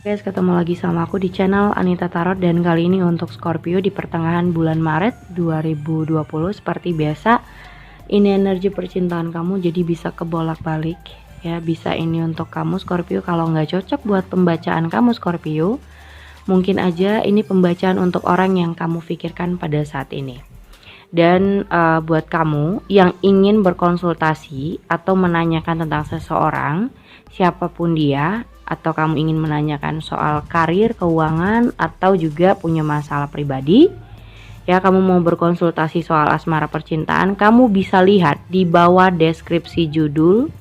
Guys, ketemu lagi sama aku di channel Anita Tarot, dan kali ini untuk Scorpio di pertengahan bulan Maret 2020. Seperti biasa, ini energi percintaan kamu, jadi bisa kebolak-balik ya. Bisa ini untuk kamu Scorpio. Kalau nggak cocok buat pembacaan kamu Scorpio, mungkin aja ini pembacaan untuk orang yang kamu pikirkan pada saat ini. Dan buat kamu yang ingin berkonsultasi atau menanyakan tentang seseorang, siapapun dia, atau kamu ingin menanyakan soal karir, keuangan, atau juga punya masalah pribadi, ya, kamu mau berkonsultasi soal asmara percintaan, kamu bisa lihat di bawah deskripsi judul.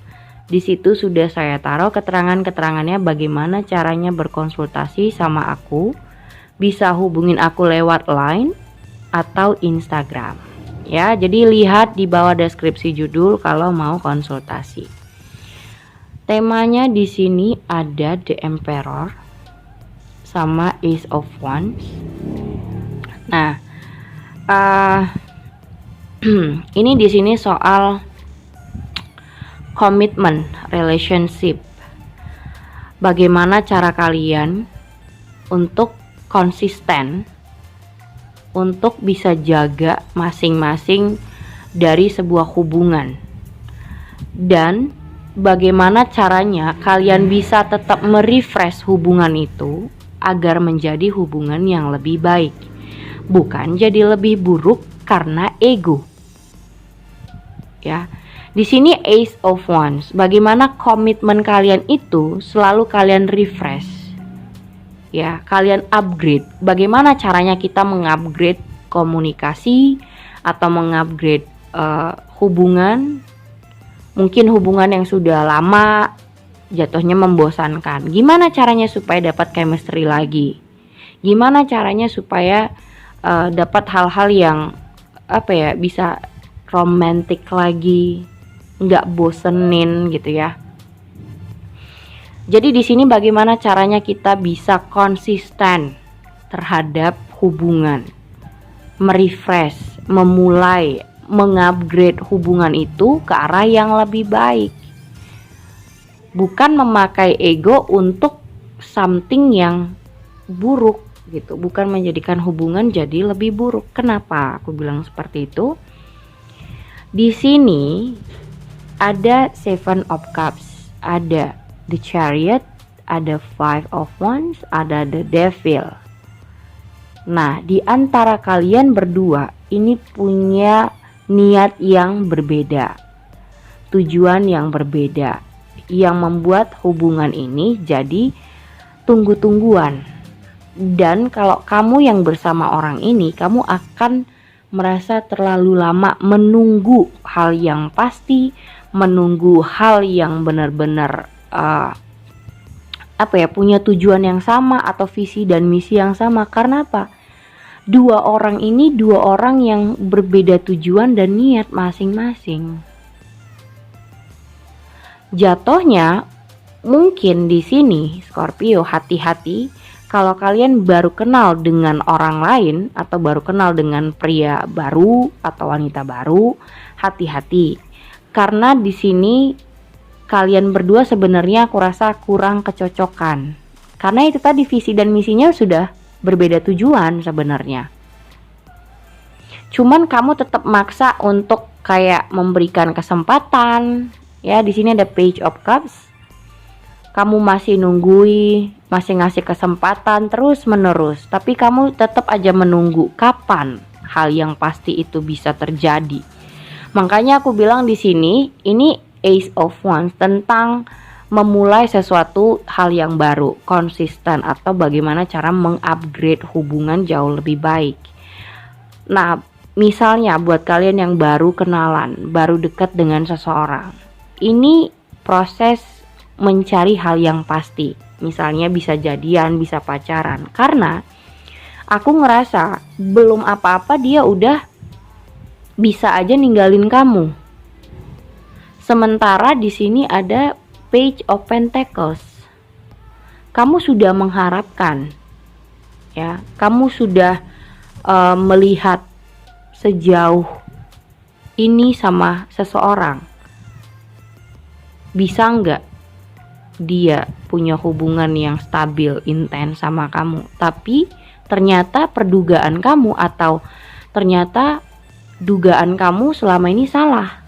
Di situ sudah saya taruh keterangan-keterangannya bagaimana caranya berkonsultasi sama aku. Bisa hubungin aku lewat line atau Instagram. Ya, jadi lihat di bawah deskripsi judul kalau mau konsultasi. Temanya di sini ada The Emperor sama Ace of Wands. Nah, ini di sini soal komitmen, relationship. Bagaimana cara kalian untuk konsisten, untuk bisa jaga masing-masing dari sebuah hubungan, dan bagaimana caranya kalian bisa tetap merefresh hubungan itu agar menjadi hubungan yang lebih baik, bukan jadi lebih buruk karena ego. Ya, di sini Ace of Wands. Bagaimana komitmen kalian itu selalu kalian refresh. Ya, kalian upgrade. Bagaimana caranya kita mengupgrade komunikasi atau mengupgrade hubungan? Mungkin hubungan yang sudah lama jatuhnya membosankan. Gimana caranya supaya dapat chemistry lagi? Gimana caranya supaya dapat hal-hal yang bisa romantis lagi, nggak bosenin gitu ya. Jadi di sini bagaimana caranya kita bisa konsisten terhadap hubungan, merefresh, memulai, mengupgrade hubungan itu ke arah yang lebih baik, bukan memakai ego untuk something yang buruk gitu, bukan menjadikan hubungan jadi lebih buruk. Kenapa aku bilang seperti itu? Di sini ada Seven of Cups, ada The Chariot, ada Five of Wands, ada The Devil. Nah, di antara kalian berdua ini punya niat yang berbeda, tujuan yang berbeda, yang membuat hubungan ini jadi tunggu-tungguan. Dan kalau kamu yang bersama orang ini, kamu akan merasa terlalu lama menunggu hal yang pasti, menunggu hal yang benar-benar punya tujuan yang sama atau visi dan misi yang sama. Karena apa? Dua orang ini dua orang yang berbeda tujuan dan niat masing-masing. Jatuhnya mungkin di sini Scorpio, hati-hati kalau kalian baru kenal dengan orang lain atau baru kenal dengan pria baru atau wanita baru, hati-hati. Karena di sini kalian berdua sebenarnya aku rasa kurang kecocokan. Karena itu tadi visi dan misinya sudah berbeda tujuan sebenarnya. Cuman kamu tetap maksa untuk kayak memberikan kesempatan. Ya, di sini ada Page of Cups. Kamu masih nunggui, masih ngasih kesempatan terus menerus, tapi kamu tetap aja menunggu kapan hal yang pasti itu bisa terjadi. Makanya aku bilang di sini ini Ace of Wands tentang memulai sesuatu hal yang baru, konsisten, atau bagaimana cara mengupgrade hubungan jauh lebih baik. Nah, misalnya buat kalian yang baru kenalan, baru dekat dengan seseorang, ini proses mencari hal yang pasti. Misalnya bisa jadian, bisa pacaran. Karena aku ngerasa belum apa-apa dia udah bisa aja ninggalin kamu. Sementara di sini ada Page of Pentacles. Kamu sudah mengharapkan, ya, kamu sudah melihat sejauh ini sama seseorang. Bisa nggak dia punya hubungan yang stabil, intens sama kamu. Tapi ternyata perdugaan kamu atau ternyata dugaan kamu selama ini salah.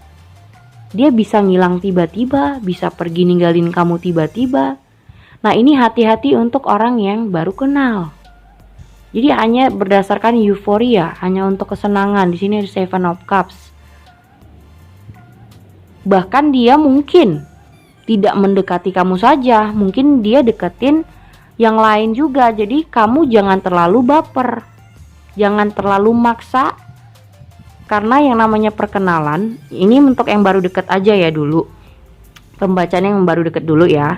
Dia bisa ngilang tiba-tiba, bisa pergi ninggalin kamu tiba-tiba. Nah, ini hati-hati untuk orang yang baru kenal. Jadi hanya berdasarkan euforia, hanya untuk kesenangan. Di sini ada Seven of Cups. Bahkan dia mungkin tidak mendekati kamu saja, mungkin dia deketin yang lain juga. Jadi kamu jangan terlalu baper, jangan terlalu maksa. Karena yang namanya perkenalan, ini untuk yang baru deket aja ya dulu. Pembacaan yang baru deket dulu ya.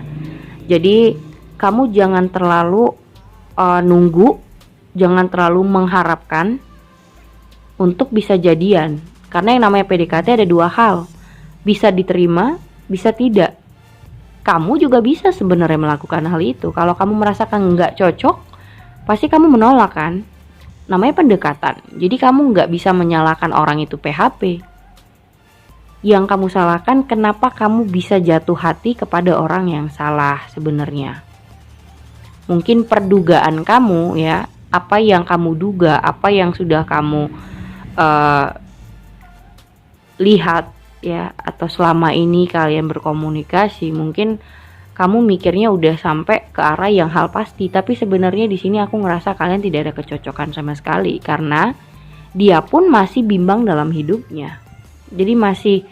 Jadi kamu jangan terlalu nunggu, jangan terlalu mengharapkan untuk bisa jadian. Karena yang namanya PDKT ada dua hal, bisa diterima, bisa tidak. Kamu juga bisa sebenarnya melakukan hal itu. Kalau kamu merasakan nggak cocok, pasti kamu menolak kan. Namanya pendekatan. Jadi kamu nggak bisa menyalahkan orang itu PHP. Yang kamu salahkan kenapa kamu bisa jatuh hati kepada orang yang salah sebenarnya. Mungkin perdugaan kamu ya, apa yang kamu duga, apa yang sudah kamu lihat ya, atau selama ini kalian berkomunikasi, mungkin kamu mikirnya udah sampai ke arah yang hal pasti, tapi sebenarnya di sini aku ngerasa kalian tidak ada kecocokan sama sekali karena dia pun masih bimbang dalam hidupnya. Jadi masih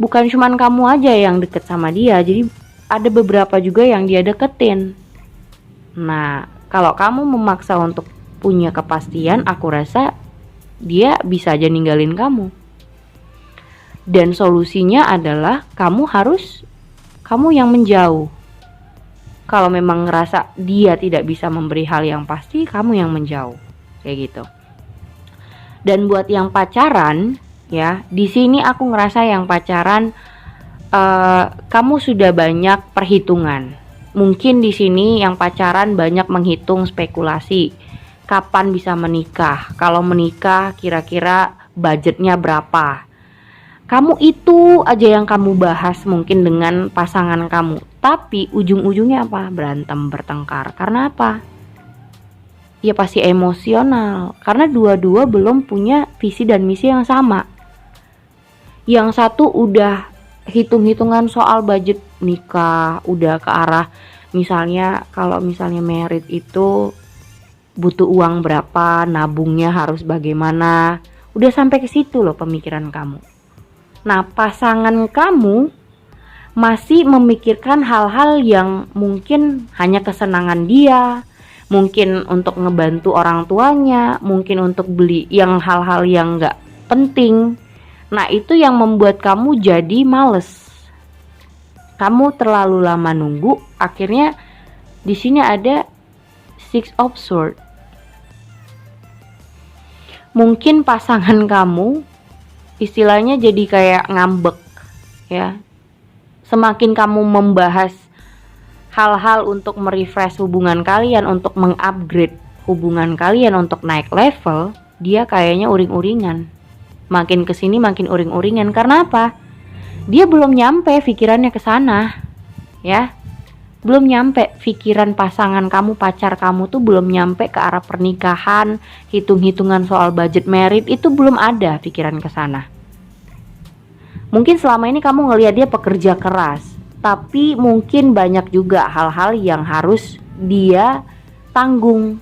bukan cuman kamu aja yang deket sama dia, jadi ada beberapa juga yang dia deketin. Nah, kalau kamu memaksa untuk punya kepastian, aku rasa dia bisa aja ninggalin kamu. Dan solusinya adalah kamu yang menjauh. Kalau memang ngerasa dia tidak bisa memberi hal yang pasti, kamu yang menjauh. Kayak gitu. Dan buat yang pacaran, ya, di sini aku ngerasa yang pacaran kamu sudah banyak perhitungan. Mungkin di sini yang pacaran banyak menghitung spekulasi. Kapan bisa menikah? Kalau menikah kira-kira budgetnya berapa? Kamu itu aja yang kamu bahas mungkin dengan pasangan kamu. Tapi ujung-ujungnya apa? Berantem, bertengkar. Karena apa? Ya pasti emosional. Karena dua-dua belum punya visi dan misi yang sama. Yang satu udah hitung-hitungan soal budget nikah, udah ke arah misalnya kalau misalnya married itu butuh uang berapa, nabungnya harus bagaimana, udah sampai ke situ loh pemikiran kamu. Nah, pasangan kamu masih memikirkan hal-hal yang mungkin hanya kesenangan dia, mungkin untuk ngebantu orang tuanya, mungkin untuk beli yang hal-hal yang gak penting. Nah, itu yang membuat kamu jadi males. Kamu terlalu lama nunggu, akhirnya di sini ada Six of Swords. Mungkin pasangan kamu istilahnya jadi kayak ngambek ya. Semakin kamu membahas hal-hal untuk merefresh hubungan kalian, untuk mengupgrade hubungan kalian, untuk naik level, dia kayaknya uring-uringan. Makin kesini makin uring-uringan. Karena apa? Dia belum nyampe pikirannya ke sana, ya. Belum nyampe pikiran pasangan kamu, pacar kamu tuh belum nyampe ke arah pernikahan, hitung-hitungan soal budget married itu belum ada pikiran ke sana. Mungkin selama ini kamu ngelihat dia pekerja keras, tapi mungkin banyak juga hal-hal yang harus dia tanggung,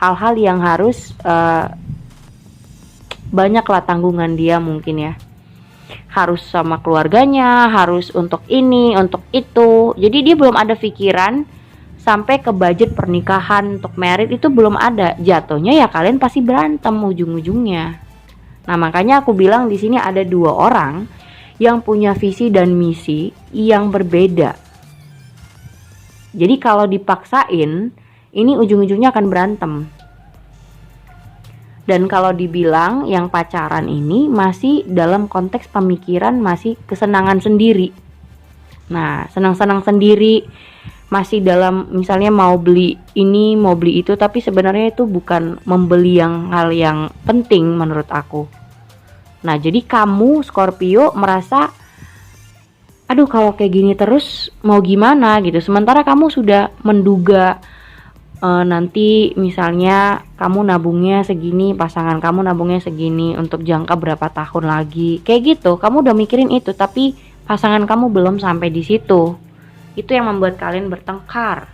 hal-hal yang harus banyaklah tanggungan dia mungkin ya. Harus sama keluarganya, harus untuk ini, untuk itu. Jadi dia belum ada pikiran sampai ke budget pernikahan untuk married itu belum ada. Jatuhnya ya kalian pasti berantem ujung-ujungnya. Nah, makanya aku bilang di sini ada dua orang yang punya visi dan misi yang berbeda. Jadi kalau dipaksain, ini ujung-ujungnya akan berantem. Dan kalau dibilang yang pacaran ini masih dalam konteks pemikiran masih kesenangan sendiri. Nah, senang-senang sendiri, masih dalam misalnya mau beli ini, mau beli itu, tapi sebenarnya itu bukan membeli yang hal yang penting menurut aku. Nah, jadi kamu Scorpio merasa aduh kalau kayak gini terus mau gimana gitu. Sementara kamu sudah menduga nanti misalnya kamu nabungnya segini, pasangan kamu nabungnya segini untuk jangka berapa tahun lagi, kayak gitu. Kamu udah mikirin itu, tapi pasangan kamu belum sampai di situ. Itu yang membuat kalian bertengkar.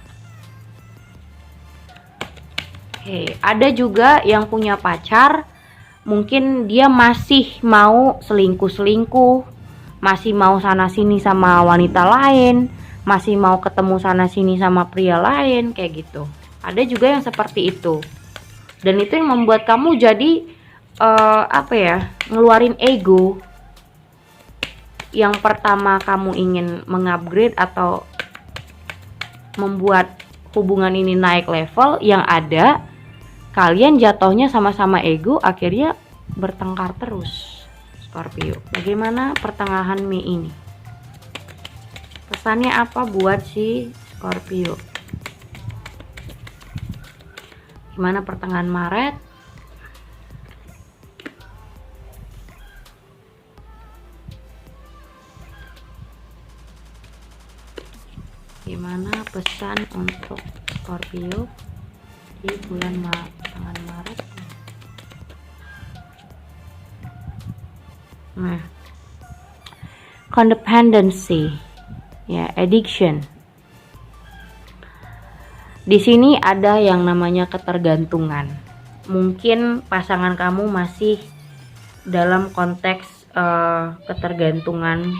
Oke, ada juga yang punya pacar, mungkin dia masih mau selingkuh-selingkuh, masih mau sana sini sama wanita lain, masih mau ketemu sana sini sama pria lain, kayak gitu. Ada juga yang seperti itu, dan itu yang membuat kamu jadi ngeluarin ego. Yang pertama kamu ingin mengupgrade atau membuat hubungan ini naik level, yang ada kalian jatuhnya sama-sama ego, akhirnya bertengkar terus. Scorpio, bagaimana pertengahan Mei ini? Pesannya apa buat si Scorpio? Gimana pertengahan Maret? Gimana pesan untuk Scorpio di bulan pertengahan Maret? Nah, codependency, ya, addiction. Di sini ada yang namanya ketergantungan. Mungkin pasangan kamu masih dalam konteks ketergantungan,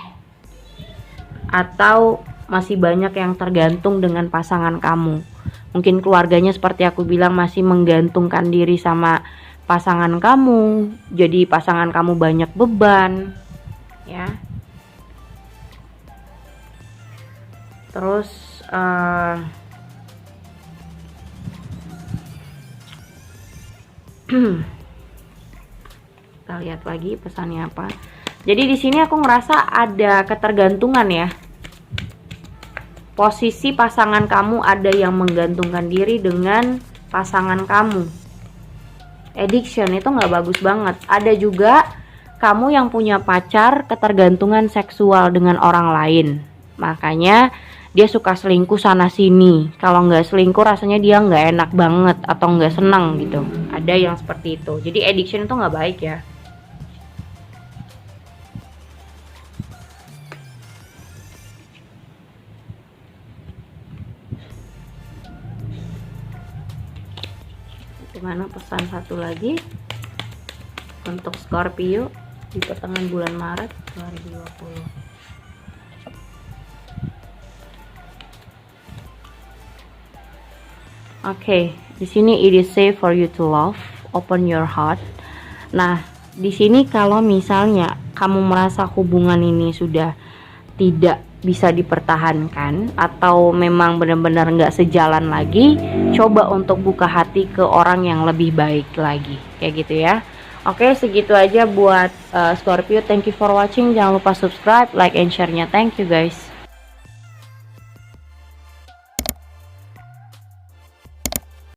atau masih banyak yang tergantung dengan pasangan kamu. Mungkin keluarganya seperti aku bilang masih menggantungkan diri sama pasangan kamu. Jadi pasangan kamu banyak beban, ya. Terus kita lihat lagi pesannya apa. Jadi di sini aku ngerasa ada ketergantungan ya. Posisi pasangan kamu ada yang menggantungkan diri dengan pasangan kamu. Addiction itu nggak bagus banget. Ada juga kamu yang punya pacar ketergantungan seksual dengan orang lain. Makanya dia suka selingkuh sana sini. Kalau nggak selingkuh rasanya dia nggak enak banget atau nggak senang gitu. Ada yang seperti itu. Jadi addiction itu nggak baik ya. Gimana pesan satu lagi untuk Scorpio di pertengahan bulan Maret 2020? Oke, di sini it is safe for you to love, open your heart. Nah, di sini kalau misalnya kamu merasa hubungan ini sudah tidak bisa dipertahankan atau memang benar-benar nggak sejalan lagi, coba untuk buka hati ke orang yang lebih baik lagi, kayak gitu ya. Oke, segitu aja buat Scorpio. Thank you for watching. Jangan lupa subscribe, like, and share-nya. Thank you guys.